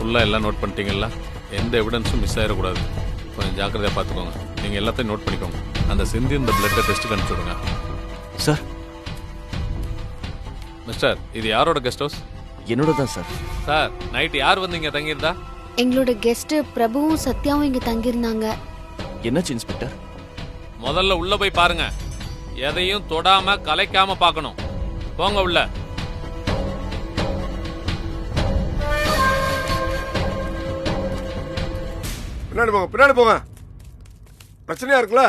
ஃபுல்லாக எல்லாம் நோட் பண்ணிட்டீங்களா? எந்த எவிடன்ஸும் மிஸ் ஆகிடக்கூடாது. கொஞ்சம் ஜாக்கிரதையாக பார்த்துக்கோங்க. நீங்கள் எல்லாத்தையும் நோட் பண்ணிக்கோங்க. அந்த சிந்தி இந்த பிளட்டை டெஸ்ட்டுக்கு அனுப்பிச்சி விடுங்க. சார். மிஸ்டர், இது யாரோட கெஸ்ட் ஹவுஸ்? என்னோட தான் சார். சார், நைட்டு யார் வந்து இங்கே தங்கியிருந்தா? எங்களோட கெஸ்ட் பிரபுவும் சத்யாவும் இங்க தங்கியிருந்தாங்க. என்னாச்சு இன்ஸ்பெக்டர்? முதல்ல உள்ள போய் பாருங்க. எதையும் தொடாம கலைக்காம பார்க்கணும். போங்க உள்ள. பின்னாடி போங்க, பின்னாடி போங்க. பிரச்சனையா இருக்குல்ல?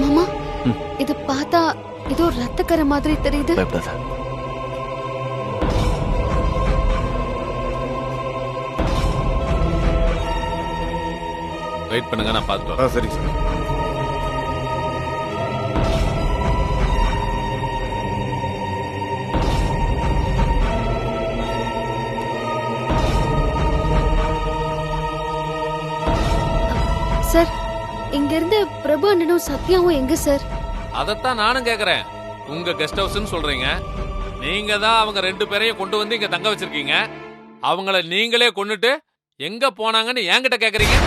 மாமா, இத பார்த்தா ஏதோ ரத்தக்கரை மாதிரி தெரியுது. பயப்படாத. வெயிட் பண்ணுங்க, நான் பார்த்துட்டு. சரி சார். சார், இங்க இருந்து பிரபு அண்ணனும் சத்யாவும் எங்க சார்? அதைத்தான் நானும் கேக்குறேன். உங்க கெஸ்ட் ஹவுஸ்னு சொல்றீங்க. நீங்க தான் அவங்க 2 பேரையும் கொண்டு வந்து இங்க தங்க வச்சிருக்கீங்க. அவங்கள நீங்களே கொன்னுட்டு எங்க போனாங்கன்னு என்கிட்ட கேக்குறீங்க.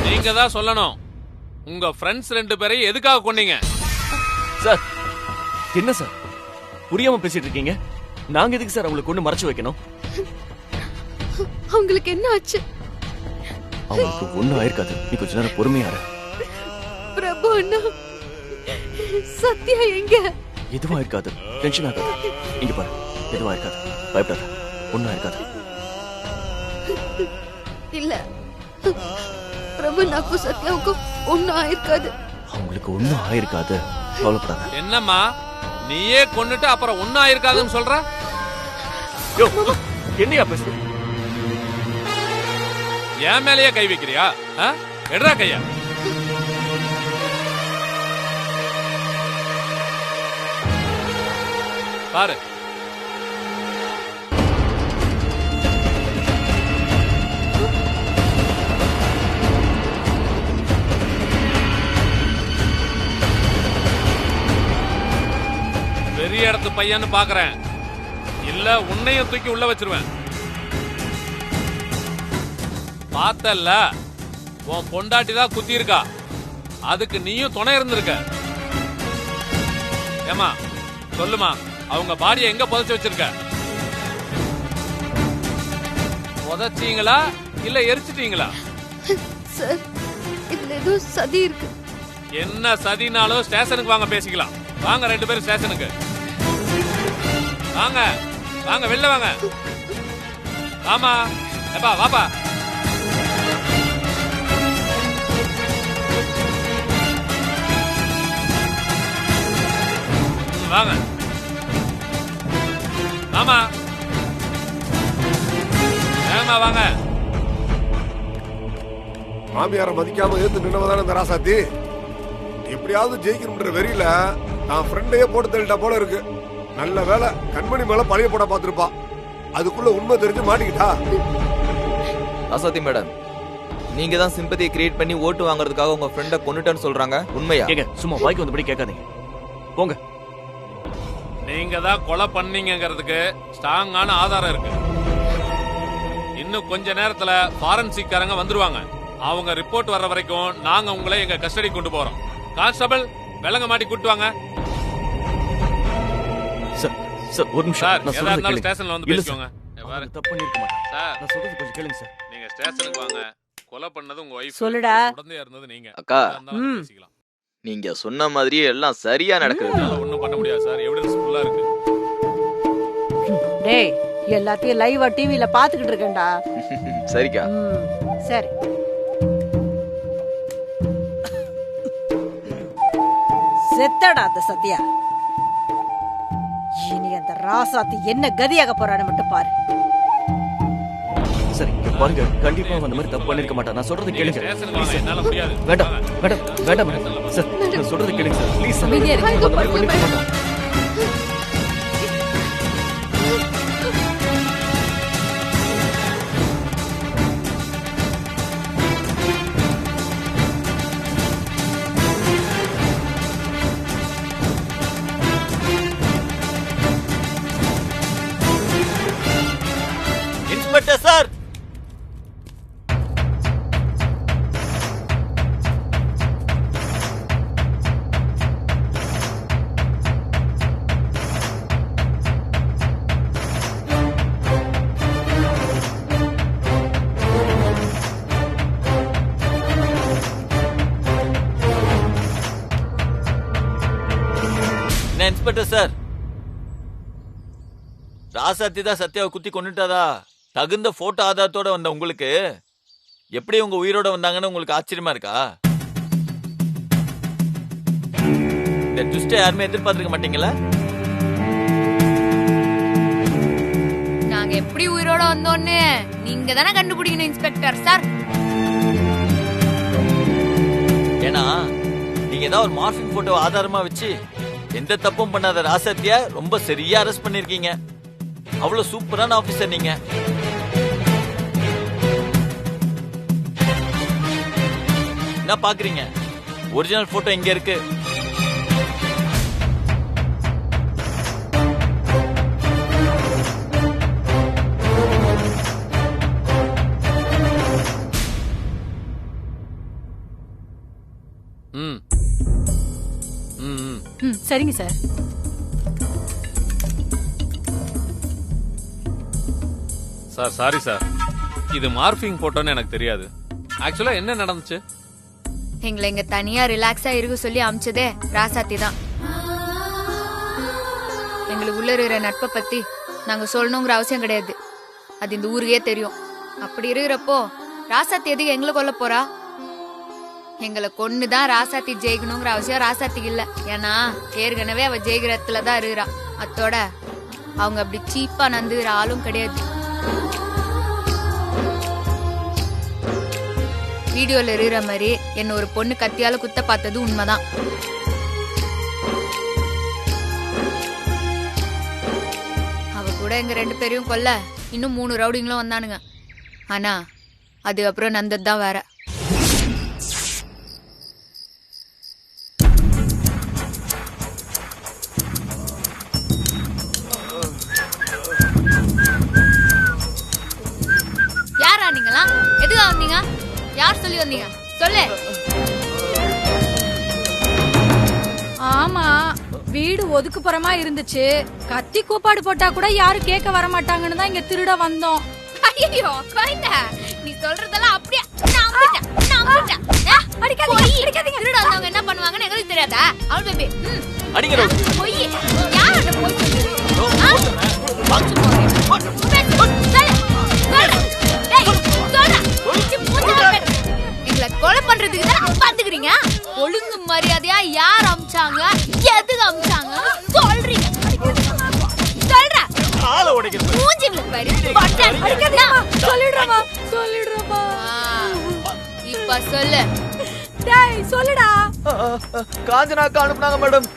நீங்க தான் சொல்லணும். உங்க ஃப்ரெண்ட்ஸ் 2 பேரையும் எதுக்காக கொன்னீங்க? சார், என்ன சார் புரியாம பேசிட்டு இருக்கீங்க? நாங்க எதுக்கு சார் அவங்களுக்கு கொண்டு மறைச்சு வைக்கணும்? அவங்களுக்கு என்ன ஆச்சு? அவங்களுக்கு ஒண்ணும் ஆயிருக்காது. நீ கொஞ்ச நேரம் பொறுமையா இரு. பிரபு அண்ணா, சத்யா எங்க? எதுவும் ஆயிருக்காது. டென்ஷன் ஆகாது. இங்க பாரு, எதுவும் ஆயிருக்காது. பயப்படாத. ஒண்ணும் ஆயிருக்காது. இல்ல, பிரபு அண்ணாக்கும் சத்யாவுக்கும் ஒன்னும் ஆயிருக்காது. அவங்களுக்கு ஒண்ணும் ஆயிருக்காது. கவலைப்படாத. என்னம்மா, நீயே கொன்னுட்டு அப்புறம் ஒன்னும் ஆயிருக்காதுன்னு சொல்ற? யோ, என்னையா பேசு? என் மேலேயே கை வைக்கிறியா? எடுறா கையா. பாரு, பெரிய இடத்து பையன்னு பாக்குறேன். இல்ல உன்னையும் தூக்கி உள்ள வச்சிருவேன். பார்த்தல்ல, உன் பொண்டாட்டி தான் குத்தி இருக்கா. அதுக்கு நீயும் துணை இருந்திருக்க. ஏமா சொல்லுமா, அவங்க பாடியை எங்க புதைச்சு வச்சிருக்க? புதைச்சீங்களா இல்ல எரிச்சிட்டீங்களா? சார், இதுல ஏதோ சதி இருக்கு. என்ன சதினாலும் ஸ்டேஷனுக்கு வாங்க, பேசிக்கலாம். வாங்க 2 பேரும் ஸ்டேஷனுக்கு வாங்க. வாங்க, வெளில வாங்க. ஆமா, எப்பா வாப்பா. வாங்க. ஆமா, ஏமா வாங்க. மாமியாரை மதிக்காம ஏத்து நின்னவதான இந்த ராசாத்தி. எப்படியாவது ஜெயிக்கணும்ன்ற வெறியில நான் ஃப்ரெண்டையே போட்டு தள்ளிட்டா போல இருக்கு. நல்ல வேலை, கண்மணி மேல பழைய போட பாத்துருப்பா. அதுக்குள்ள உண்மை தெரிஞ்சு மாட்டிக்கிட்டா. ராசாத்தி மேடம், நீங்க தான் சிம்பதியை கிரியேட் பண்ணி ஓட்டு வாங்குறதுக்காக உங்க ஃப்ரெண்ட கொன்னுட்டேன்னு சொல்றாங்க. உண்மையா? ஏங்க, சும்மா வாய்க்கு வந்தபடி கேட்காதீங்க. போங்க. நீங்க தான் கொலை பண்ணீங்கிறதுக்கு ஸ்ட்ராங்கான ஆதாரம் இருக்கு. இன்னும் கொஞ்ச நேரத்துல ஃபாரன்சிக் காரங்க வந்துருவாங்க. அவங்க ரிப்போர்ட் வர்ற வரைக்கும் நாங்க உங்களை எங்க கஸ்டடி கொண்டு போறோம். கான்ஸ்டபிள், விலங்க மாட்டி கூட்டு வாங்க. சார், ஒரு நிமிஷம். சார், நான் எதா சொல்றது இருந்தாலும் கேளுங்க. ஸ்டேஷன்ல வந்து இல்ல பேசிக்கோங்க. சார், தப்பு பண்ணிருக்க மாட்டேன். சார், நான் சொல்றது கொஞ்சம் கேளுங்க சார். நீங்க ஸ்டேஷனுக்கு வாங்க. கொலை பண்ணது உங்க வைஃப். சொல்லுடா. உடனே இருந்தது நீங்க. அக்கா, பேசிக்கலாம். நீங்க சொன்ன மாதிரியே எல்லாம் சரியா நடக்குது. ஒண்ணும் பண்ண முடியாது சார், எவிடன்ஸ் ஃபுல்லா இருக்கு. டேய், எல்லாத்தையும் லைவா டிவில பாத்துக்கிட்டு இருக்கேன்டா. சரிக்கா. சரி. செத்தடா அந்த சத்யா. இனி அந்த ராசாத்தி என்ன கதியாக போறான்னு மட்டும் பாரு. சரி. பாருங்க கண்டிப்பா அவன் அந்த மாதிரி தப்பு பண்ணிருக்க மாட்டான். நான் சொல்றது கேளுங்க. ஸ்டேஷனுக்கு வாங்க, என்னால முடியாது. வேண்டாம் வேண்டாம் வேண்டாம் மேடம். சார் நான் சொல்றது கேளுங்க சார். Please sir. அமைதியா இருங்க. அவன் அந்த மாதிரி பண்ணிருக்க மாட்டான். இன்ஸ்பெக்டர் சார், என்ன இன்ஸ்பெக்டர் சார், ராசாத்தி தான் சத்யாவை குத்தி கொண்டுட்டாதா தகுந்த போட்டோ ஆதாரத்தோட வந்த உங்களுக்கு எப்படி உங்க உயிரோட வந்தாங்கன்னு உங்களுக்கு ஆச்சரியமா இருக்கா? இந்த ட்விஸ்டை யாருமே எதிர்பார்த்திருக்க மாட்டீங்களா? நாங்க எப்படி உயிரோட வந்தோன்னு நீங்க தானே கண்டுபிடிக்கணும் இன்ஸ்பெக்டர் சார். ஏன்னா நீங்க ஏதாவது ஒரு மார்பிங் போட்டோ ஆதாரமா வச்சு எந்த தப்பும் பண்ணாத ராசாத்திய ரொம்ப சரியா அரெஸ்ட் பண்ணிருக்கீங்க. அவ்வளவு சூப்பரான ஆபீசர் நீங்க. என்ன பாக்குறீங்க? ஒரிஜினல் போட்டோ எங்க இருக்கு? ம் ம் ம். சரிங்க சார். சார் சாரி சார், இது மார்பிங் போட்டோன்னு எனக்கு தெரியாது. ஆக்சுவலா என்ன நடந்துச்சு? எங்களை இங்க தனியா ரிலாக்ஸா இருக்க சொல்லி அமிச்சதே ராசாத்தி தான். எங்களுக்கு உள்ள இருக்கிற நட்பை பத்தி நாங்க சொல்லணுங்கிற அவசியம் கிடையாது. அது இந்த ஊருக்கே தெரியும். அப்படி இருக்கிறப்போ ராசாத்தி எதுக்கு எங்களை கொல்ல போறா? எங்களை கொன்னுதான் ராசாத்தி ஜெயிக்கணுங்கிற அவசியம் ராசாத்திக்கு இல்ல. ஏன்னா ஏற்கனவே அவ ஜெயிக்கிற இடத்துல தான் இருக்கிறா. அத்தோட அவங்க அப்படி சீப்பா நந்துகிற ஆளும் கிடையாது. வீடியோல இருக்கிற மாதிரி என்ன ஒரு பொண்ணு கத்தியால குத்த பார்த்தது உண்மைதான். அவ கூட எங்க 2 பேரையும் கொல்ல இன்னும் 3 ரவுடிங்களும் வந்தானுங்க. ஆனா அதுக்கப்புறம் நந்தது வேற. யாரா நீங்களா? எதுக்கா வந்தீங்க? யார் சொல்லி வந்தீங்க? சொல்லு. ஆமா, வீடு ஒதுக்குப்புறமா இருந்துச்சு. கத்தி கூப்பாடு போட்டா கூட யாரும் கேட்க வர மாட்டாங்கன்னு தான் இங்க திருட வந்தோம். ஐயோ கோயிந்த, நீ சொல்றதெல்லாம் அப்படியே நம்பிட்டேன். அடிக்காதீங்க. திருட வந்தவங்க என்ன பண்ணுவாங்கன்னு எங்களுக்கு தெரியாதா? அவள் பேபி அடிங்க. போய் யாரோட போய் எங்களை கொலை பண்றதுக்கு தான் பாத்துக்கிறீங்க. ஒழுங்கு மரியாதையா யார் அமிச்சாங்க, எதுக்கு அமிச்சாங்க சொல்றீங்க? சொல்லிடுறமா. இப்ப சொல்லு. டேய் சொல்லுடா. காஞ்சனாக்கா அனுப்புனாங்க மேடம்.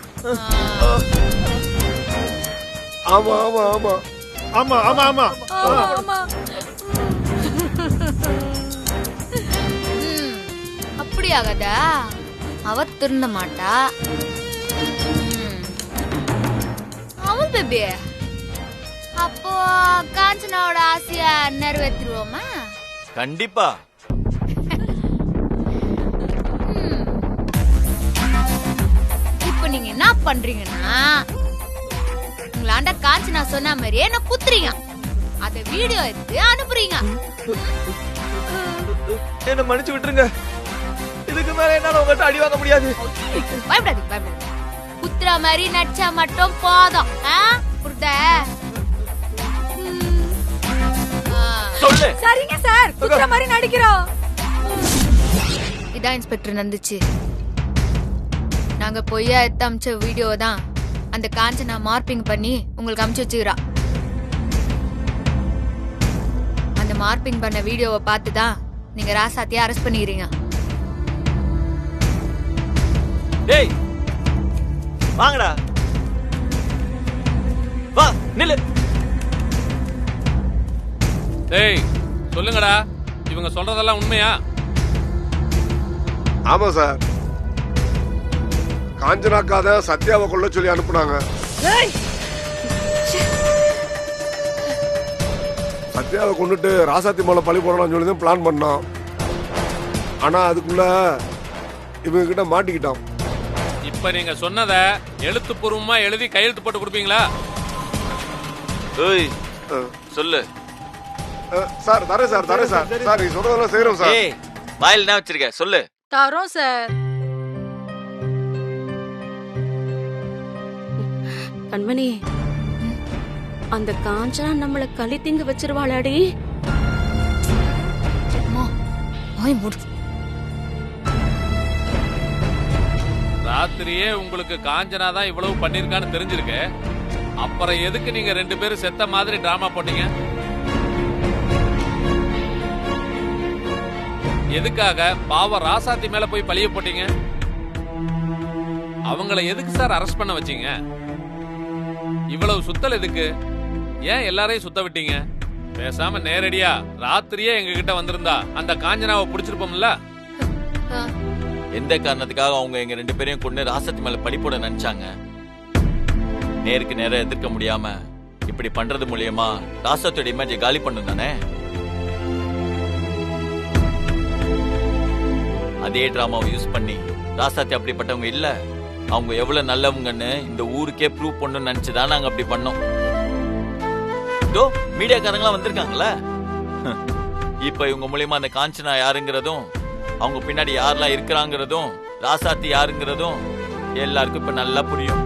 ஆமா ஆமா ஆமா ஆமா ஆமா ஆமா ஆமா. அப்படியாகதா? அவ திருந்த மாட்டா. அவள் பேபி, அப்போ காஞ்சனாவோட ஆசைய நிறைவேற்றுவோமா? கண்டிப்பா. இப்ப நீங்க என்ன பண்றீங்கன்னா, உங்களாண்ட காஞ்சனா சொன்ன மாதிரியே என்ன குத்துறீங்க. அத வீடியோ எடுத்து அனுப்புறீங்க. என்ன மன்னிச்சு விட்டுருங்க. இதுக்கு மேல என்னால உங்கள்ட்ட அடி வாங்க முடியாது. பயப்படாதீங்க. குத்துற மாதிரி நடிச்சா மட்டும் போதும். புரியுதா? சொல்லு. சரிங்க சார், குத்துற மாதிரி நடிக்கிறோம். இதான் இன்ஸ்பெக்டர் நந்துச்சு. நாங்க பொய்யா எடுத்து அமிச்ச வீடியோ தான் அந்த காஞ்சனா மார்பிங் பண்ணி உங்களுக்கு அமிச்சு வச்சுக்கிறா. அந்த மார்பிங் பண்ண வீடியோவை பார்த்து தான் நீங்க ராசாத்தியை அரெஸ்ட் பண்ணிக்கிறீங்க. டேய் வாங்கடா, வா நில்லு. டேய் சொல்லுங்கடா, இவங்க சொல்றதெல்லாம் உண்மையா? ஆமா சார், காஞ்சனாக்காத சத்யாவை கொல்ல சொல்லி அனுப்புனாங்க. சத்யாவை கொண்டுட்டு ராசாத்தி மேல பழி போடலாம்னு சொல்லி தான் பிளான் பண்ணோம். ஆனா அதுக்குள்ள இவங்க கிட்ட மாட்டிக்கிட்டோம். இப்ப நீங்க சொன்னத எழுத்துப்பூர்வமா எழுதி கையெழுத்து போட்டு கொடுப்பீங்களா? ஏய் சொல்லு. சார் தரேன் சார், தரேன் சார். சார் நீங்க சொல்றதெல்லாம் செய்யறோம் சார். ஏய் வாயில் என்ன வச்சிருக்க சொல்லு. தரோம் சார். கண்மணி, அந்த காஞ்சனா நம்மள களி திங்க வச்சிருவாளாடி. ராத்திரியே உங்களுக்கு காஞ்சனா தான் இவ்வளவு பண்ணிருக்கான்னு தெரிஞ்சிருக்கு. அப்புறம் எதுக்கு நீங்க 2 பேரும் செத்த மாதிரி டிராமா போட்டீங்க? எதுக்காக பாவ ராசாத்தி மேல போய் பழிய போட்டீங்க? அவங்கள எதுக்கு சார் அரெஸ்ட் பண்ண வச்சீங்க? இவ்வளவு சுத்தல் எதுக்கு? ஏன் எல்லாரையும் சுத்த விட்டீங்க? பேசாம நேரடியா ராத்திரியே எங்க கிட்ட வந்திருந்தா அந்த காஞ்சனாவை பிடிச்சிருப்போம்ல. எந்த காரணத்துக்காக அவங்க எங்க 2 பேரையும் கொண்டு ராசத்தி மேல பழி போட நினைச்சாங்க? நேருக்கு நேரம் எதிர்க்க முடியாம இப்படி பண்றது மூலியமா ராசத்தோட இமேஜை காலி பண்ணும் தானே? அதே டிராமாவை யூஸ் பண்ணி ராசாத்தி அப்படிப்பட்டவங்க இல்ல, அவங்க எவ்வளவு நல்லவங்கன்னு இந்த ஊருக்கே ப்ரூவ் பண்ணணும்னு நினைச்சுதான் நாங்க அப்படி பண்ணோம். இதோ மீடியாக்காரங்களாம் வந்திருக்காங்கல்ல, இப்ப இவங்க மூலியமா அந்த காஞ்சனா யாருங்கிறதும் அவங்க பின்னாடி யாரெல்லாம் இருக்கிறாங்கிறதும் ராசாத்தி யாருங்கிறதும் எல்லாருக்கும் இப்ப நல்லா புரியும்.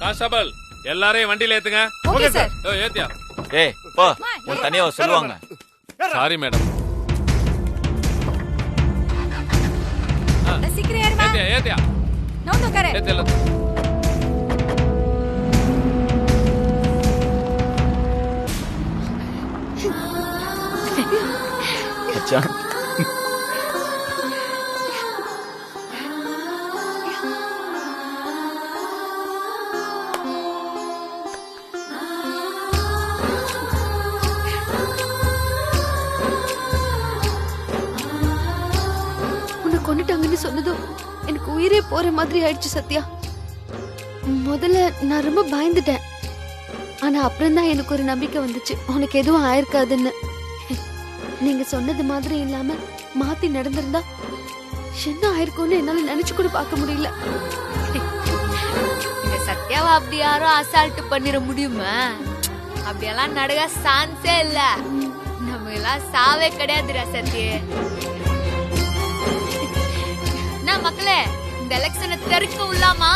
கான்ஸ்டபிள் எல்லாரையும் வண்டியில ஏத்துங்க. Okay sir. ஏத்தியா? ஏய் போ, உன் தனியா சொல்லுவாங்க. Sorry madam. சீக்கிரம் ஏறுமா. ஏத்தியா ஏத்தியா நோந்து உட்காரு. ஏத்தியா. மச்சான், உன்னை கொண்டுட்டாங்கன்னு சொன்னதும் எனக்கு உயிரே போற மாதிரி ஆயிடுச்சு சத்யா. முதல்ல நான் ரொம்ப பயந்துட்டேன். ஆனா அப்புறம் தான் எனக்கு ஒரு நம்பிக்கை வந்துச்சு உனக்கு எதுவும் ஆயிருக்காதுன்னு. நீங்க சொன்னது மாதிரி இல்லாம மாத்தி நடந்திருந்தா என்ன ஆயிருக்கும்னு என்னால நினைச்சு கூட பார்க்க முடியல. இந்த சத்யாவை அப்படி யாரும் அசால்ட் பண்ணிட முடியுமா? அப்படியெல்லாம் நடக்க சான்ஸே இல்ல. நம்ம எல்லாம் சாவே கிடையாது ராசாத்தி. நான் மக்களே இந்த எலெக்ஷனை தெருக்க உள்ளாமா?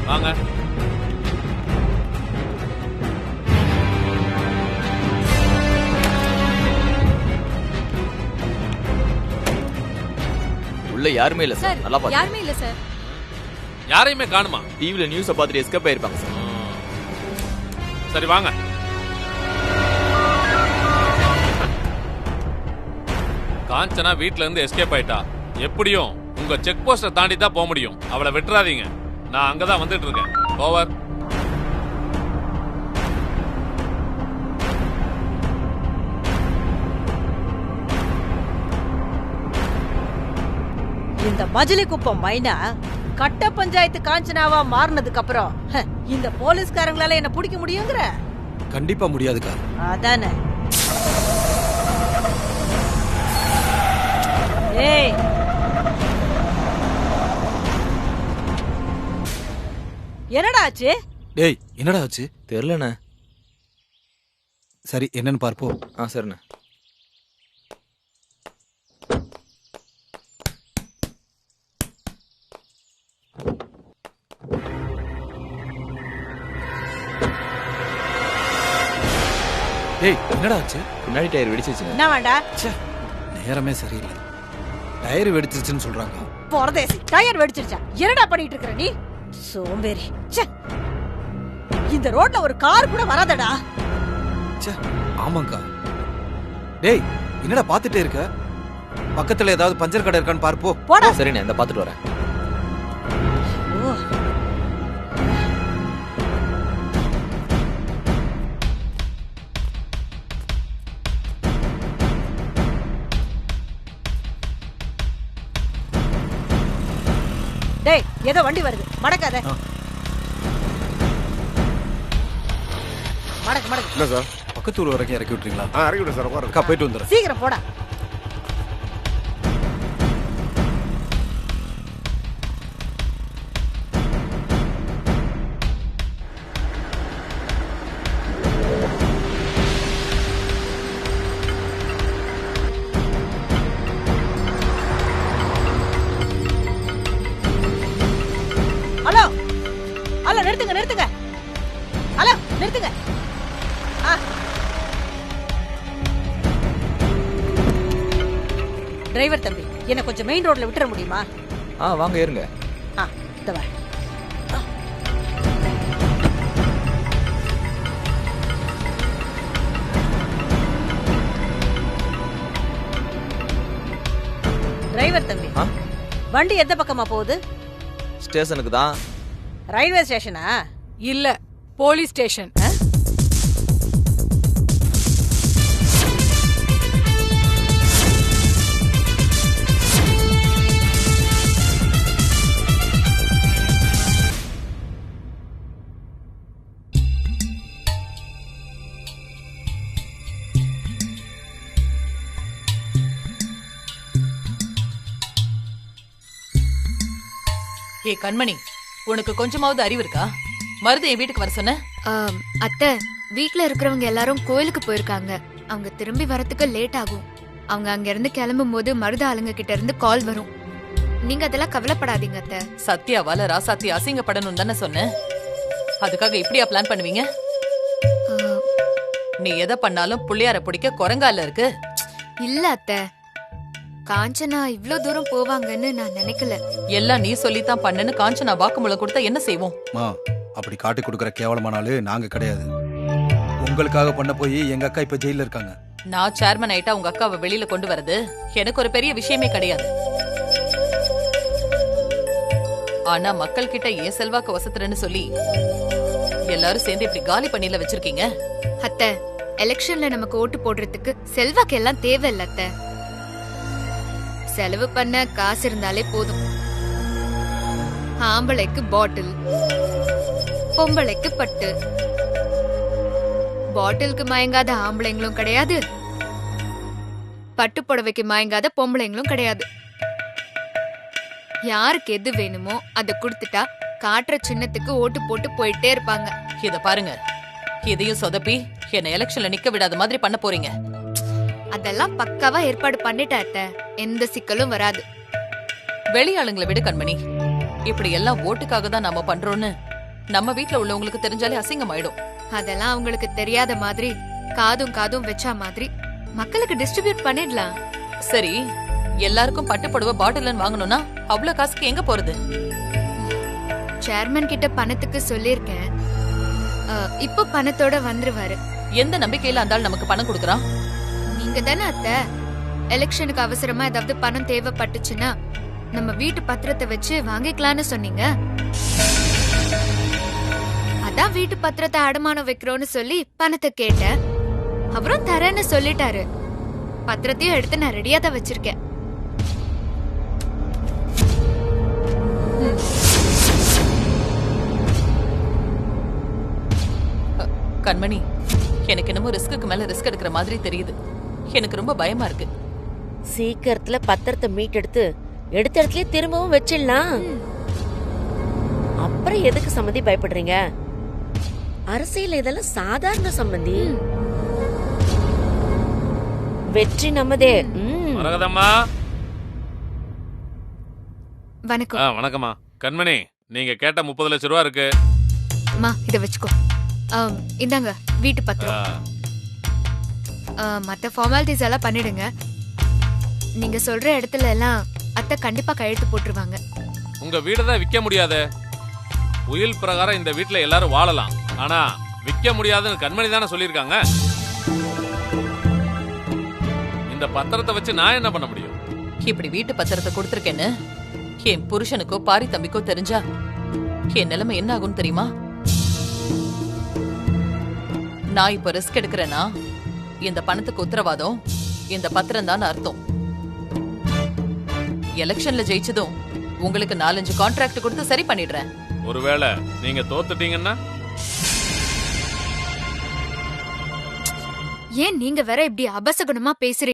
வாங்க. உள்ள யாருமே இல்ல சார். நல்லா பாத்து. யாருமே இல்ல சார். யாரையுமே காணுமா? டிவில நியூஸ பார்த்துட்டு எஸ்கேப் ஆயிருப்பாங்க சார். சரி வாங்க. காஞ்சனா வீட்ல இருந்து எஸ்கேப் ஆயிட்டா. எப்படியும் உங்க செக் போஸ்ட தாண்டி தான் போக முடியும். அவளை விட்டுறாதீங்க. நான் அங்கதான் வந்துட்டு இருக்கேன். ஓவர். இந்த மஜிலி குப்பம் மைனா கட்ட பஞ்சாயத்து காஞ்சனாவா மாறினதுக்கு அப்புறம் இந்த போலீஸ்காரங்களால என்ன பிடிக்க முடியுங்கிற? கண்டிப்பா முடியாதுக்கா. அதானே. ஏய் என்னடா ஆச்சு? டேய் என்னடா ஆச்சு? தெரியலண்ணே. சரி என்னன்னு பார்ப்போம். சரிண்ணே. டேய் என்னடா ஆச்சு? முன்னாடி டயர் வெடிச்சிருச்சுங்க. என்ன வேண்டா ச்சே, நேரமே சரியில்லை. டயர் வெடிச்சிருச்சுன்னு சொல்றாங்க. போறதேசி டயர் வெடிச்சிருச்சா? என்னடா பண்ணிட்டு இருக்கற நீ? சோம்பேறி. ச்சே. இந்த ரோட்ல ஒரு கார் கூட வராதடா. ச்சே, ஆமாங்கா. டேய் என்னடா பாத்துட்டே இருக்க? பக்கத்துல ஏதாவது பஞ்சர் கடை இருக்கான்னு பாரு போ. போடா. சரிண்ணே, இந்த பாத்துட்டு வரேன். ஓ. டேய் ஏதோ வண்டி வருது, மடக்காத. மடக்கு மடக்கு. இல்ல சார். பக்கத்து ஊர் வரைக்கும் இறக்கி விட்டுறீங்களா? இறக்கி விடு சார், உட்காருங்க. அக்கா போயிட்டு வந்துடுறேன். சீக்கிரம் போடா. ஹலோ ஹலோ, நிறுத்துங்க நிறுத்துங்க. ஹலோ நிறுத்துங்க. டிரைவர் தம்பி, என்ன கொஞ்சம் மெயின் ரோட்ல விட்டுற முடியுமா? வாங்க ஏறுங்க. இந்த வா. டிரைவர் தம்பி, வண்டி எந்த பக்கமா போகுது? ஸ்டேஷனுக்கு தான். ரயில்வே ஸ்டேஷனா? இல்ல, போலீஸ் ஸ்டேஷன். ஏ கண்மணி, உனக்கு கொஞ்சமாவது அறிவு இருக்கா? மருது என் வீட்டுக்கு வர சொன்ன? அத்தை, வீட்ல இருக்கிறவங்க எல்லாரும் கோயிலுக்கு போயிருக்காங்க. அவங்க திரும்பி வரத்துக்கு லேட் ஆகும். அவங்க அங்க இருந்து கிளம்பும் போது மருத ஆளுங்க கிட்ட இருந்து கால் வரும். நீங்க அதெல்லாம் கவலைப்படாதீங்க அத்தை. சத்யாவால ராசாத்தி அசிங்கப்படணும் தானே சொன்ன? அதுக்காக இப்படியா பிளான் பண்ணுவீங்க? நீ எதை பண்ணாலும் புள்ளியார பிடிக்க குரங்கால இருக்கு. இல்ல அத்தை, காஞ்சனா இவ்ளோ தூரம் போவாங்கன்னு நான் நினைக்கல. எல்லாம் நீ சொல்லித்தான் பண்ணன்னு காஞ்சனா வாக்குமூலம் கொடுத்தா என்ன செய்வோம்? அப்படி காட்டி கொடுக்கற கேவலமானாலு நாங்க கிடையாது. உங்களுக்காக பண்ண போய் எங்க அக்கா இப்ப ஜெயில இருக்காங்க. நான் சேர்மன் ஆயிட்டா உங்க அக்காவை வெளியில கொண்டு வரது எனக்கு ஒரு பெரிய விஷயமே கிடையாது. ஆனா மக்கள் கிட்ட ஏன் செல்வாக்கு வசத்துறன்னு சொல்லி எல்லாரும் சேர்ந்து இப்படி காலி பண்ணில வச்சிருக்கீங்க. அத்தை, எலெக்ஷன்ல நமக்கு ஓட்டு போடுறதுக்கு செல்வாக்கு எல்லாம் தேவையில்ல அத்தை. செலவு பண்ண காசு இருந்தாலே போதும். ஆம்பளைக்கு பாட்டில், பொம்பளைக்கு பட்டு. பாட்டிலுக்கு மயங்காத ஆம்பளைங்களும் கிடையாது, பட்டு புடவைக்கு மயங்காத பொம்பளைங்களும் கிடையாது. யாருக்கு எது வேணுமோ அதை கொடுத்துட்டா காட்டுற சின்னத்துக்கு ஓட்டு போட்டு போயிட்டே இருப்பாங்க. இத பாருங்க, இதையும் சொதப்பி என்ன எலெக்ஷன்ல நிக்க விடாத மாதிரி பண்ண போறீங்க. அதெல்லாம் பக்காவா ஏற்பாடு பண்ணிட்டாட்ட, எந்த சிக்கலும் வராது. வெளியாளுங்களை விடு கண்மணி, இப்படி எல்லாம் ஓட்டுக்காக தான் நாம பண்றோம்னு நம்ம வீட்ல உள்ளவங்களுக்கு தெரிஞ்சாலே அசிங்கமாயிடும். அதெல்லாம் அவங்களுக்கு தெரியாத மாதிரி காதும் காதும் வச்சா மாதிரி மக்களுக்கு டிஸ்ட்ரிபியூட் பண்ணிடலாம். சரி, எல்லாருக்கும் பட்டு புடவை பாட்டில் வாங்கணும்னா அவ்வளவு காசுக்கு எங்க போறது? சேர்மன் கிட்ட பணத்துக்கு சொல்லிருக்கேன். இப்போ பணத்தோட வந்துருவாரு. எந்த நம்பிக்கையில அந்த நமக்கு பணம் கொடுக்கறான்? நீங்க தானே அத்தை, எலெக்ஷனுக்கு அவசரமா ஏதாவது பணம் தேவைப்பட்டுச்சுன்னா நம்ம வீட்டு பத்திரத்தை வச்சு வாங்கிக்கலாம்னு சொன்னீங்க. அதான் வீட்டு பத்திரத்தை அடமானம் வைக்கிறோன்னு சொல்லி பணத்தை கேட்டேன். அவரும் தரேன்னு சொல்லிட்டாரு. பத்திரத்தையும் எடுத்து நான் ரெடியா தான் வச்சிருக்கேன். கண்மணி, எனக்கு என்னமோ ரிஸ்க்கு மேல ரிஸ்க் எடுக்கிற மாதிரி தெரியுது. எனக்கு ரொம்ப பயமா இருக்கு. சீக்கிரத்துல பத்திரத்தை மீட்டெடுத்து எடுத்த இடத்துல திரும்பவும் வச்சிடலாம். அப்புறம் எதுக்கு சம்மந்தி பயப்படுறீங்க? அரசியல் இதெல்லாம் சாதாரண சம்பந்தி. வெற்றி நம்மதே. மரகதம்மா, வணக்கம். வணக்கம்மா. கண்மணி, நீங்க கேட்ட 30 லட்சம் ரூபா இருக்கு. அம்மா, இத வச்சுக்கோ. இந்தாங்க வீட்டு பத்திரம். மத்த ஃபார்மாலிட்டிஸ் எல்லாம் பண்ணிடுங்க. நீங்க சொல்ற இடத்துல எல்லாம் அத்தை கண்டிப்பா கையெழுத்து போட்டுருவாங்க. உங்க வீடை தான் விற்க முடியாது. உயில் பிரகாரம் இந்த வீட்டுல எல்லாரும் வாழலாம். ஆனா விற்க முடியாதுன்னு கண்மணி தானே சொல்லியிருக்காங்க. இந்த பத்திரத்தை வச்சு நான் என்ன பண்ண முடியும்? இப்படி வீட்டு பத்திரத்தை கொடுத்திருக்கேன்னு என் புருஷனுக்கோ பாரி தம்பிக்கோ தெரிஞ்சா என் நிலைமை என்ன ஆகும்னு தெரியுமா? நான் இப்ப ரிஸ்க் எடுக்கிறேன்னா இந்த பணத்துக்கு உத்தரவாதம் இந்த பத்திரம் தான் அர்த்தம். எலெக்ஷன்ல ஜெயிச்சதும் உங்களுக்கு 4-5 கான்ட்ராக்ட் கொடுத்து சரி பண்ணிடுறேன். ஒருவேளை நீங்க தோத்துட்டீங்கன்னா? ஏன் நீங்க வேற இப்படி அபசகுணமா பேசுறீங்க?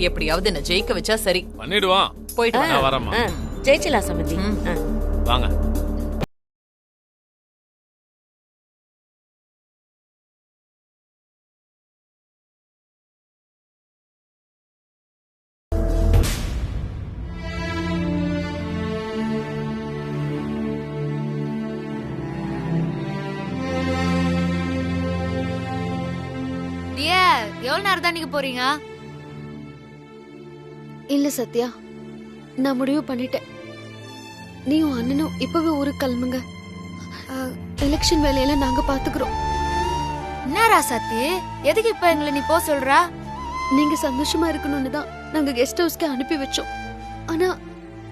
எப்படியாவது என்ன ஜெயிக்க வச்சா சரி. பண்ணிடுவான். போயிட்டு நான் வரேம்மா. ஜெயிச்சலாம் சம்பந்தி. வாங்க. எவ்வளவு நேரம் தான் நீங்க போறீங்க? இல்ல சத்யா, நான் முடிவு பண்ணிட்டேன். நீயும் அண்ணனும் இப்பவே ஊருக்கு கிளம்புங்க. எலெக்ஷன் வேலையில நாங்க பாத்துக்கிறோம். என்ன ராசாத்தி, எதுக்கு இப்ப எங்களை நீ போ சொல்ற? நீங்க சந்தோஷமா இருக்கணும்னு தான் நாங்க கெஸ்ட் ஹவுஸ்க்கு அனுப்பி வச்சோம். ஆனா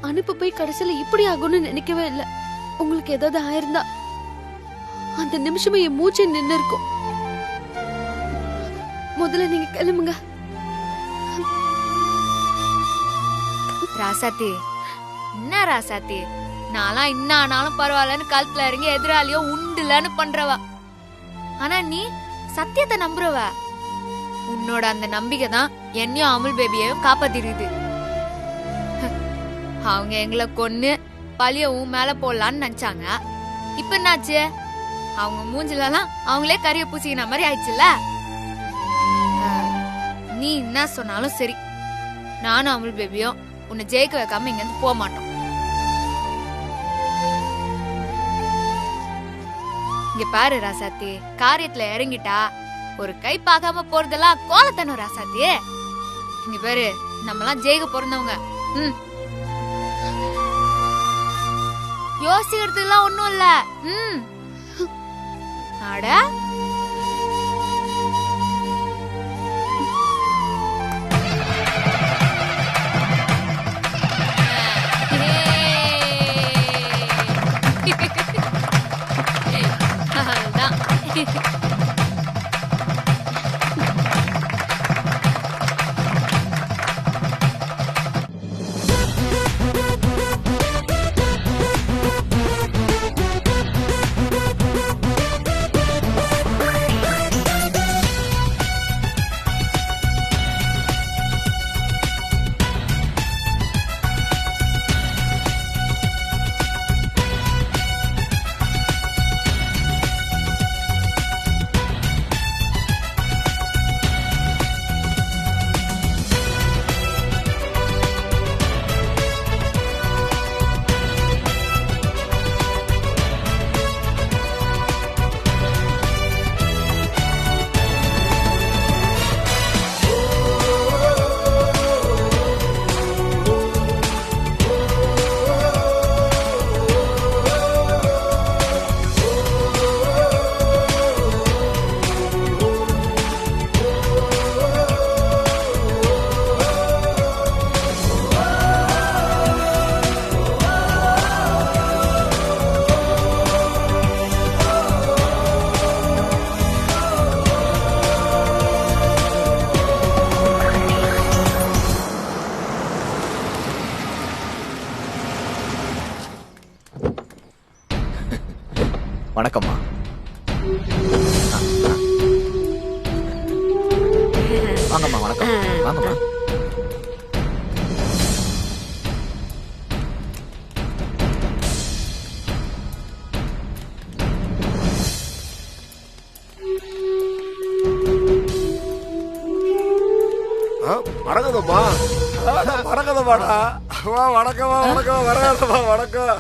அனுப்பி போய் கடைசியில இப்படி ஆகும்னு நினைக்கவே இல்லை. உங்களுக்கு ஏதாவது ஆயிருந்தா அந்த நிமிஷமே என் மூச்சை நின்னு இருக்கும். முதல்ல நீங்க கிளம்புங்க. ராசாத்தி, என்ன ராசாத்தி, நான்லாம் இன்னும் ஆனாலும் பரவாயில்லன்னு கழுத்துல இறங்கி எதிராளியோ உண்டுலன்னு பண்றவா. ஆனா நீ சத்தியத்தை நம்புறவ. உன்னோட அந்த நம்பிக்கை தான் என்னையும் அமுல் பேபியையும் காப்பாத்திருக்குது. அவங்க எங்களை கொன்னு பழிய உன் மேல போடலான்னு நினைச்சாங்க. இப்ப என்னாச்சு? அவங்க மூஞ்சிலலாம் அவங்களே கரிய பூசிக்கின மாதிரி ஆயிடுச்சுல்ல. நீ என்ன சொன்னாலும் சரி, நானும் அமுல் பேபியும் உன்னை ஜெயிக்க வைக்காம இங்க இருந்து போக மாட்டோம். இங்க பாரு ராசாத்தி, காரியத்துல இறங்கிட்டா ஒரு கை பார்க்காம போறதெல்லாம் கோலத்தனம் ராசாத்தி. இங்க பாரு, நம்மலாம் ஜெயிக்க பிறந்தவங்க. யோசிக்கிறதுலாம் ஒண்ணும் இல்ல. அட வணக்கம்மா. வாங்கம்மா. வணக்கம். வாங்கம்மா. மறக்கதம்மா, மறக்கதமாடா. வா, வணக்கமா, வணக்கம், வரகதம்மா, வணக்கம்.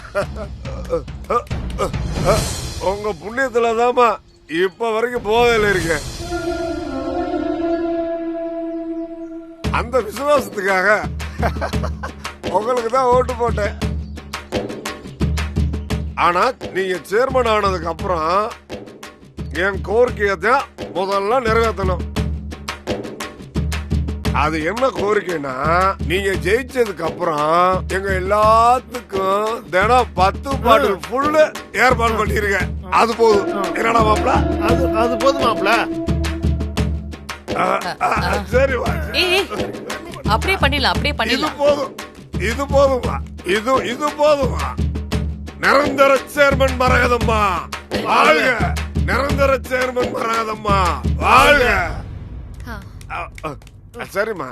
உங்க புண்ணியத்துலதாம்மா இப்ப வரைக்கும் போதையில இருக்கேன். அந்த விசுவாசத்துக்காக உங்களுக்கு தான் ஓட்டு போட்டேன். ஆனா நீங்க சேர்மன் ஆனதுக்கு அப்புறம் என் கோரிக்கையை தான் முதல்ல நிறைவேற்றணும். அது என்ன கோரிக்கைன்னா, நீங்க ஜெயிச்சதுக்கு அப்புறம் எங்க எல்லாத்துக்கும் தினம் 10 பாட்டில் ஃபுல்லு ஏற்பாடு பண்ணிருக்கேன். அது போதும். என்னடா மாப்ள? அது போதும் மாப்ள. சரி, அப்படியே பண்ணிடலாம், அப்படியே இது பண்ணிடலாம். போதும், இது போதுமா? இது போதுமா? நிரந்தர சேர்மன் மரகதம்மா வாழ்க! நிரந்தர சேர்மன் மரகதம்மா வாழ்க! சரிம்மா,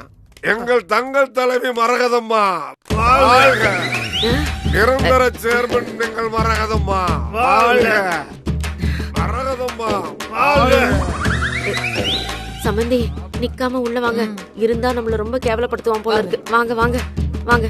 எங்கள் தங்கள் தலைவி மரகதம்மா வாழ்க! நிரந்தர சேர்மன் எங்கள் மரகதம்மா வாழ்க! மரகதம்மா வாழ்க! சம்பந்தி நிக்காம உள்ள வாங்க. இருந்தா நம்மள ரொம்ப கேவலப்படுத்துவான் போல இருக்கு. வாங்க வாங்க வாங்க.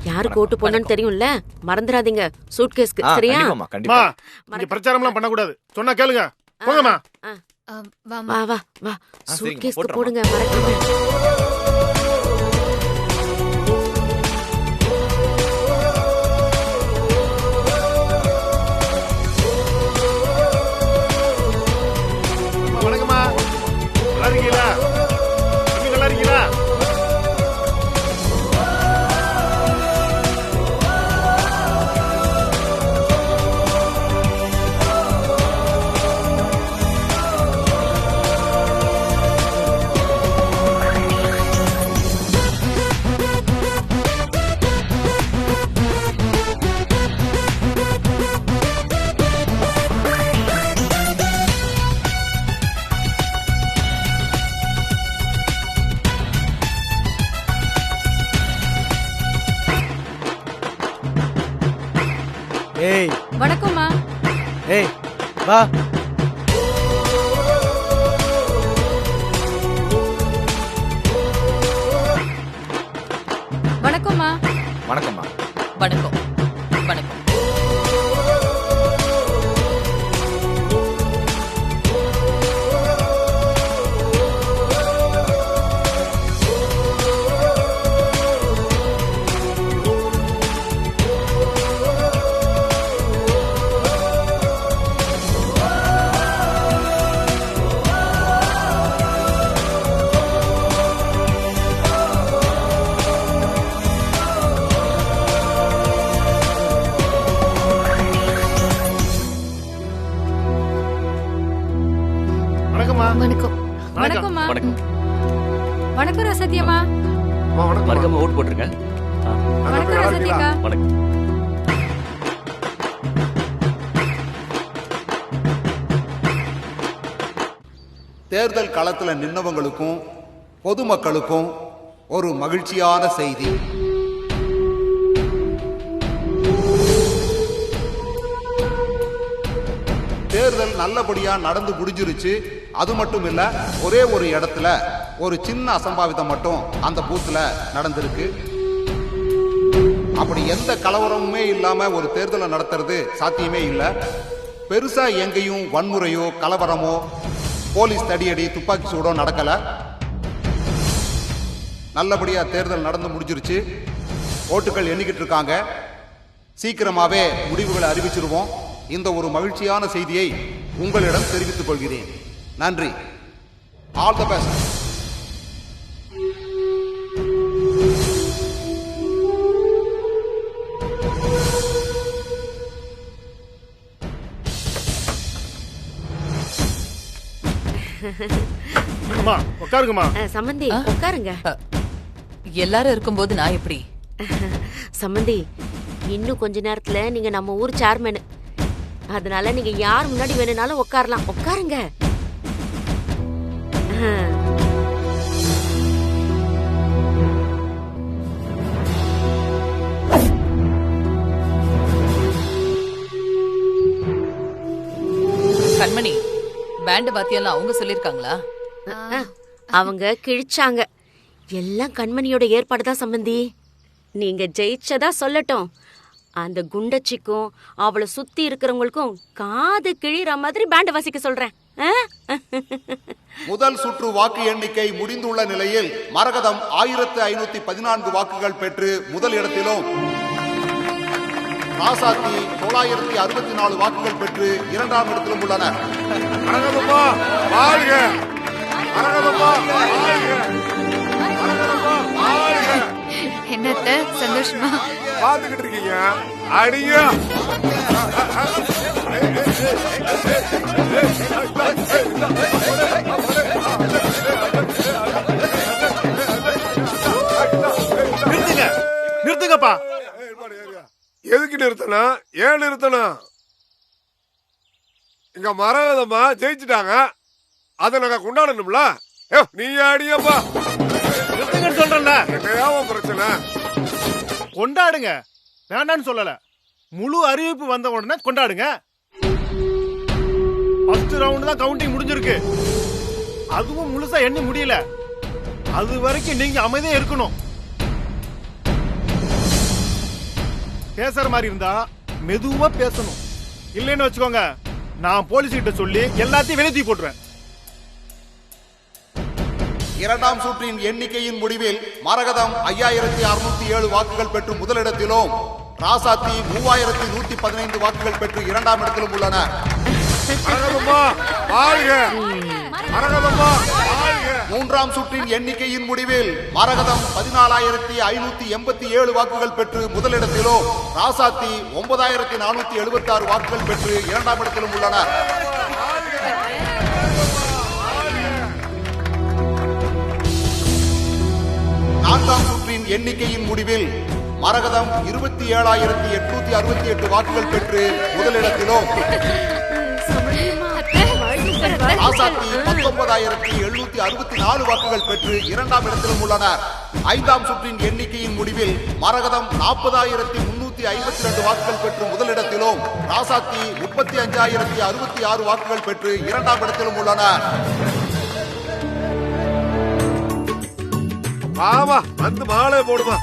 யாருக்கு ஓட்டு போடணும்னு தெரியும்ல, மறந்துடாதீங்க. சூட்கேஸ்க்கு. சரியா? கண்டிப்பா. இங்க பிரச்சாரம் எல்லாம் பண்ண கூடாது. சொன்னா கேளுங்க. போங்கம்மா. வா வா வா. சூட்கேஸ்க்கு போடுங்க மறக்காம. வணக்கம்மா. நல்லா இருக்கீங்களா? நல்லா இருக்கீங்களா? ஏய் வணக்கம்மா. ஏய் வா. வணக்கம்மா. வணக்கம்மா. வணக்கம் வணக்கம். வணக்கம்மா. வணக்கம். வணக்கம்மா. வணக்கம். வணக்கம் ரசத்தியம்மா. மறக்காம ஓட்டு போட்டுருங்க. வணக்கம் ரசத்தியக்கா. வணக்கம். தேர்தல் களத்துல நின்னவங்களுக்கும் பொதுமக்களுக்கும் ஒரு மகிழ்ச்சியான செய்தி. தேர்தல் நல்லபடியா நடந்து முடிஞ்சிருச்சு. அது மட்டும் இல்ல, ஒரே ஒரு இடத்துல ஒரு சின்ன அசம்பாவிதம் மட்டும் அந்த பூத்துல நடந்திருக்கு. அப்படி எந்த கலவரமுமே இல்லாம ஒரு தேர்தலை நடத்துறது சாத்தியமே இல்லை. பெருசா எங்கேயும் வன்முறையோ கலவரமோ போலீஸ் தடியடி துப்பாக்கி சூடோ நடக்கல. நல்லபடியா தேர்தல் நடந்து முடிஞ்சிருச்சு. ஓட்டுகள் எண்ணிக்கிட்டு இருக்காங்க. சீக்கிரமாவே முடிவுகளை அறிவிச்சிருவோம். இந்த ஒரு மகிழ்ச்சியான செய்தியை உங்களிடம் தெரிவித்துக் கொள்கிறேன். நன்றி. All the best. அம்மா உட்காருங்கம்மா. சம்பந்தி உட்காருங்க. எல்லாரும் இருக்கும்போது நான் எப்படி? சம்பந்தி, இன்னும் கொஞ்ச நேரத்துல நீங்க நம்ம ஊர் சேர்மன். அதனால நீங்க யார் முன்னாடி வேணும்னாலும் உட்காரலாம். உட்காருங்க. கண்மணி, பேண்ட் வாத்தியெல்லாம் அவங்க சொல்லிருக்காங்களா? அவங்க கிழிச்சாங்க. எல்லாம் கண்மணியோட ஏற்பாடு தான் சம்பந்தி. நீங்க ஜெயிச்சதா சொல்லட்டும். அந்த குண்டச்சிக்கும் அவளை சுத்தி இருக்கிறவங்களுக்கும் காது கிழிற மாதிரி பேண்ட் வாசிக்க சொல்றேன். முதல் சுற்று வாக்கு எண்ணிக்கை முடிந்துள்ள நிலையில் மரகதம் 1514 வாக்குகள் பெற்று முதல் இடத்திலும், ராசாத்தி 964 வாக்குகள் பெற்று இரண்டாம் இடத்திலும் உள்ளனர். மரகதம்மா வாழ்க! மரகதம்மா வாழ்க! மரகதம்மா வாழ்க! என்னத்த சந்தோஷமா பாத்துக்கிட்டு இருக்கீங்க? அடியா நிறுத்துங்கப்பா. எதுக்கு நிறுத்தணும்? ஏன் நிறுத்தணும்? இங்க மரகதம்மா ஜெயிச்சுட்டாங்க. அதை நாங்க கொண்டாடணும்ல. நீ அடியப்பா நிறுத்துங்கன்னு சொல்றேன்ல. ஏன் பிரச்சனை? கொண்டாடுங்க, வேண்டான்னு சொல்லல. முழு அறிவிப்பு வந்த உடனே கொண்டாடுங்க. ஃபர்ஸ்ட் ரவுண்ட் தான் கவுண்டிங் முடிஞ்சிருக்கு. அதுவும் முழுசா எண்ணி முடியல. அது வரைக்கும் நீங்க அமைதியா இருக்கணும். பேசுற மாதிரி இருந்தா மெதுவா பேசணும். இல்லைன்னு வச்சுக்கோங்க, நான் போலீஸ் கிட்ட சொல்லி எல்லாத்தையும் வெளியே போட்டுருவேன். இரண்டாம் சுற்றின் எண்ணிக்கையின் முடிவில் மரகதம் 5607 வாக்குகள் பெற்று முதலிடத்திலும், ராசாத்தி 3115 வாக்குகள் பெற்று இரண்டாம் இடத்திலும் உள்ளன. மூன்றாம் சுற்றின் எண்ணிக்கையின் முடிவில் மரகதம் 14587 வாக்குகள் பெற்று முதலிடத்திலும், ராசாத்தி 9476 வாக்குகள் பெற்று இரண்டாம் இடத்திலும் உள்ளன. நான்காம் சுற்றின் எண்ணிக்கையின் முடிவில் மரகதம் 27868 வாக்குகள் பெற்று முதலிடத்திலும், ராசாத்தி 19764 வாக்குகள் பெற்று இரண்டாம் இடத்திலும் உள்ளனர். ஐந்தாம் சுற்றின் எண்ணிக்கையின் முடிவில் மரகதம் 40352 வாக்குகள் பெற்று முதலிடத்திலும், ராசாத்தி 35066 வாக்குகள் பெற்று இரண்டாம் இடத்திலும் உள்ளனர். ஆமா, வந்து மாலை போடுமா.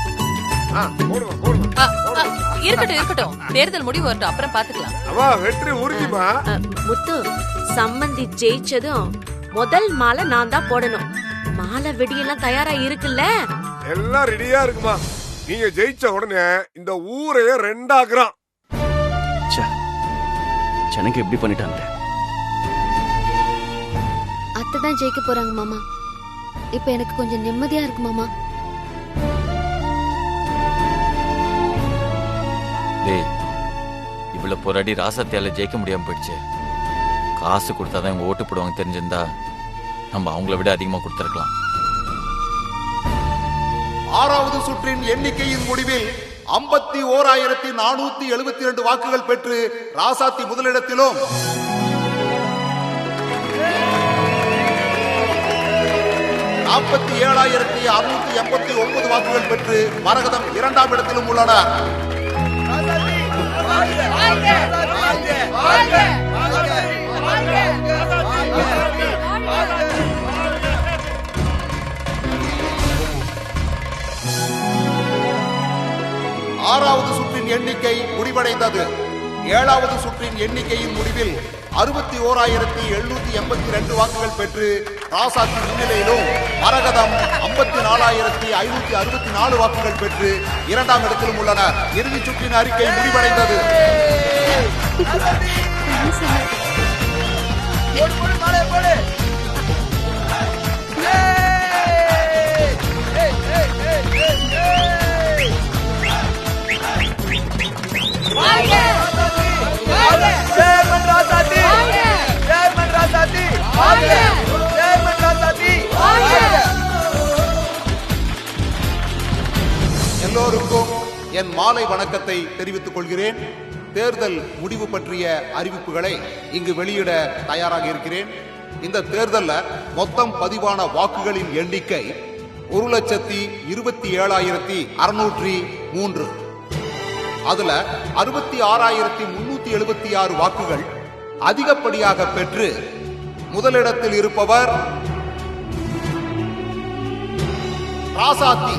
இருக்கட்டும் இருக்கட்டும், தேர்தல் முடிவு வரட்டும், அப்புறம் பாத்துக்கலாம். அவா வெற்றி உறுதிமா. முத்து, சம்பந்தி ஜெயிச்சதும் முதல் மாலை நான் தான் போடணும். மாலை வெடியெல்லாம் தயாரா இருக்குல்ல? எல்லாம் ரெடியா இருக்குமா. நீங்க ஜெயிச்ச உடனே இந்த ஊரையே ரெண்டாக்குறான். ஜனங்க எப்படி பண்ணிட்டாங்க? அத்தைதான் ஜெயிக்க போறாங்க மாமா. இப்ப எனக்கு கொஞ்சம் நிம்மதியா இருக்கு மாமா. டேய், இவ்வளவு போராடி ராசாத்தியால ஜெயிக்க முடியாம போயிடுச்சு. காசு கொடுத்தாதான் இவங்க ஓட்டு போடுவாங்க தெரிஞ்சிருந்தா நம்ம அவங்கள விட அதிகமா கொடுத்துருக்கலாம். ஆறாவது சுற்றின் எண்ணிக்கையின் முடிவில் 51472 வாக்குகள் பெற்று ராசாத்தி முதலிடத்திலும், 47689 வாக்குகள் பெற்று மரகதம் இரண்டாம் இடத்திலும் உள்ளனர். 6வது சுற்றின் எண்ணிக்கை முடிவடைந்தது. 7வது சுற்றின் எண்ணிக்கையின் முடிவில் 61,782 வாக்குகள் பெற்று ராசாத்தி முன்னிலையிலும், மரகதம் 54,564 வாக்குகள் பெற்று 2ஆம் இடத்திலும் உள்ளனர். இறுதி சுற்றின் அறிக்கை முடிவடைந்தது. எல்லோருக்கும் என் மாலை வணக்கத்தை தெரிவித்துக் கொள்கிறேன். தேர்தல் முடிவு பற்றிய அறிவிப்புகளை இங்கு வெளியிட தயாராக இருக்கிறேன். இந்த தேர்தலில் மொத்தம் பதிவான வாக்குகளின் எண்ணிக்கை 1,27,603. அதுல 66,376 வாக்குகள் அதிகப்படியாக பெற்று முதலிடத்தில் இருப்பவர் ராசாத்தி.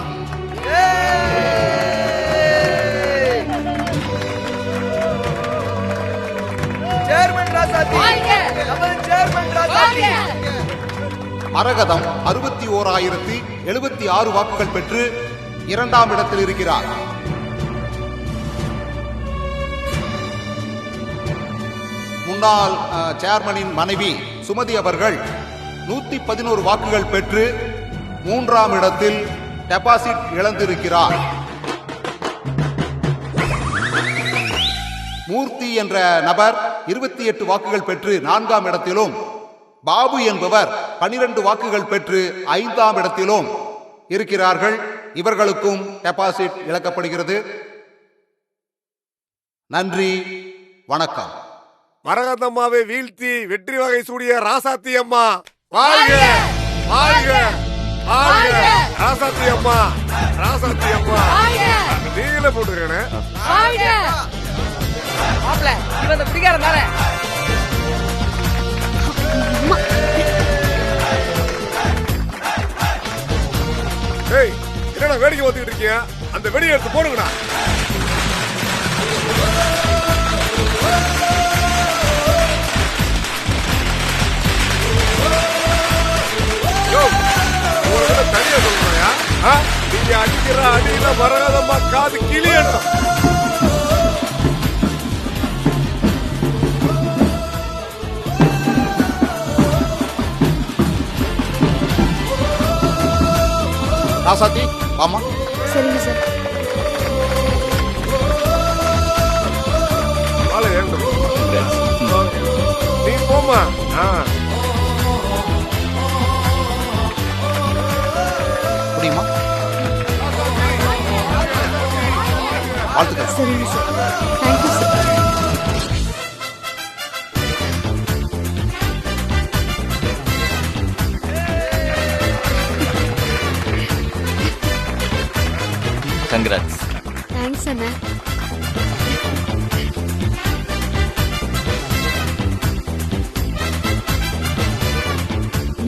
மரகதம் 61,076 வாக்குகள் பெற்று 2ஆம் இடத்தில் இருக்கிறார். முன்னாள் சேர்மனின் மனைவி சுமதி அவர்கள் 111 வாக்குகள் பெற்று 3ஆம் இடத்தில் டெபாசிட் இழந்திருக்கிறார். மூர்த்தி என்ற நபர் 28 வாக்குகள் பெற்று 4ஆம் இடத்திலும், பாபு என்பவர் 12 வாக்குகள் பெற்று 5ஆம் இடத்திலும் இருக்கிறார்கள். இவர்களுக்கும் டெபாசிட் இழக்கப்படுகிறது. நன்றி, வணக்கம். மரகதம்மாவை வீழ்த்தி வெற்றி வகை சூடிய ராசாத்தி அம்மா வாழ்க வாழ்க வாழ்க. ராசாத்தி அம்மா ராசாத்தி அம்மா நீங்களே போட்டுருக்கேன். என்னடா வேடிக்கை பார்த்துக்கிட்டு இருக்கீங்க? அந்த வெடியை எடுத்து போடுங்கடா. தனியா சொல்லுயா? நீங்க அடிக்கிற அடியில மரகதம்மா காது கிளியட்டும். ராசாத்தி ஆமா. சரிங்க சார். நீ போமா. முடியுமா? வாழ்த்துக்கள். சரிங்க sir. Thank you sir. Congrats. Thanks அண்ணா.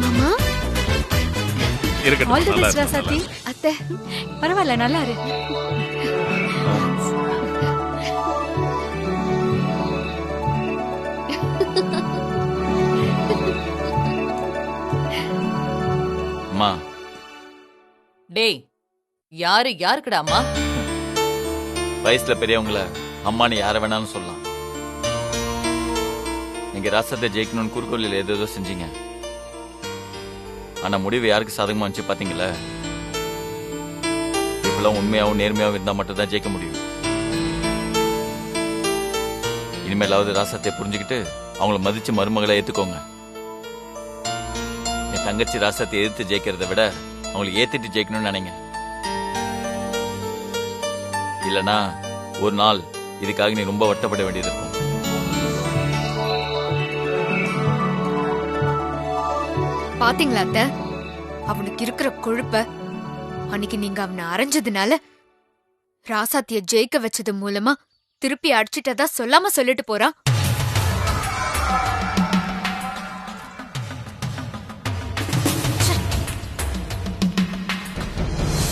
மாமா இருக்கட்டும். ஆல் தி நல்லா பெஸ்ட் இருக்கு, நல்லா ராசாத்தி. இருக்கு. அத்தை பரவாயில்ல, நல்லா இரு. அம்மா, டேய், யாரு யாருக்குடா அம்மா? வயசுல பெரியவங்கள அம்மானு யார வேணாலும் சொல்லலாம். நீங்க ராசத்தை ஜெயிக்கணும்னு குறுக்கோலில் ஏதோ செஞ்சீங்க. ஆனா முடிவு யாருக்கு சாதகமா வந்துச்சு பாத்தீங்களா? இப்பெல்லாம் உண்மையாவும் நேர்மையாவும் இருந்தா மட்டும் தான் ஜெயிக்க முடியும். இனிமேலாவது ராசத்தை புரிஞ்சுக்கிட்டு அவங்கள மதிச்சு மருமகளை ஏத்துக்கோங்க. என் தங்கச்சி ராசத்தை எதிர்த்து ஜெயிக்கிறத விட அவங்களை ஏத்திட்டு ஜெயிக்கணும்னு நினைங்க. இல்லனா ஒரு நாள் இதுக்காக நீ ரொம்ப வருத்தப்பட வேண்டியது இருக்கும். பாத்தீங்களா அத்தை, அவனுக்கு இருக்கிற கொழுப்ப. அன்னைக்கு நீங்க அவனை அரைஞ்சதுனால ராசாத்திய ஜெயிக்க வச்சது மூலமா திருப்பி அடிச்சிட்டதா சொல்லாம சொல்லிட்டு போறான்.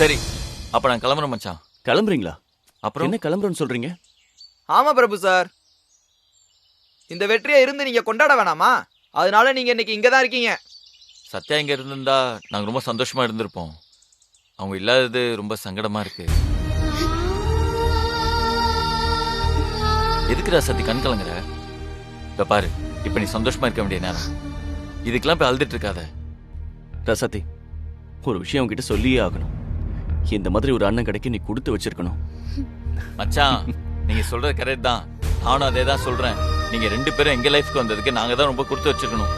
சரி, அப்ப நான் கிளம்புறேன் மச்சான். கிளம்புறீங்களா? அப்புறம் என்ன கிளம்புறோன்னு சொல்றீங்க? ஆமா பிரபு சார், இந்த வெற்றியை இருந்து நீங்க கொண்டாட வேணாமா? அதனால நீங்க இன்னைக்கு இங்க தான் இருக்கீங்க. சத்யா இங்க இருந்திருந்தா நாங்க ரொம்ப சந்தோஷமா இருந்திருப்போம். அவங்க இல்லாதது ரொம்ப சங்கடமா இருக்கு. எதுக்குடா சத்தி கண் கலங்குற? இப்ப பாரு, இப்ப நீ சந்தோஷமா இருக்க வேண்டிய நேரம். இதுக்கெல்லாம் போய் அழுதுட்டு இருக்காத. ரசத்தி, ஒரு விஷயம் உங்ககிட்ட சொல்லியே ஆகணும். இந்த மாதிரி ஒரு அண்ணன் கிடைக்க நீ கொடுத்து வச்சிருக்கணும். மச்சான், நீங்க சொல்றது கரெக்ட் தான். நானும் அதே தான் சொல்றேன். நீங்க 2 பேரும் எங்க லைஃப்க்கு வந்ததுக்கு நாங்க தான் ரொம்ப கொடுத்து வச்சிருக்கணும்.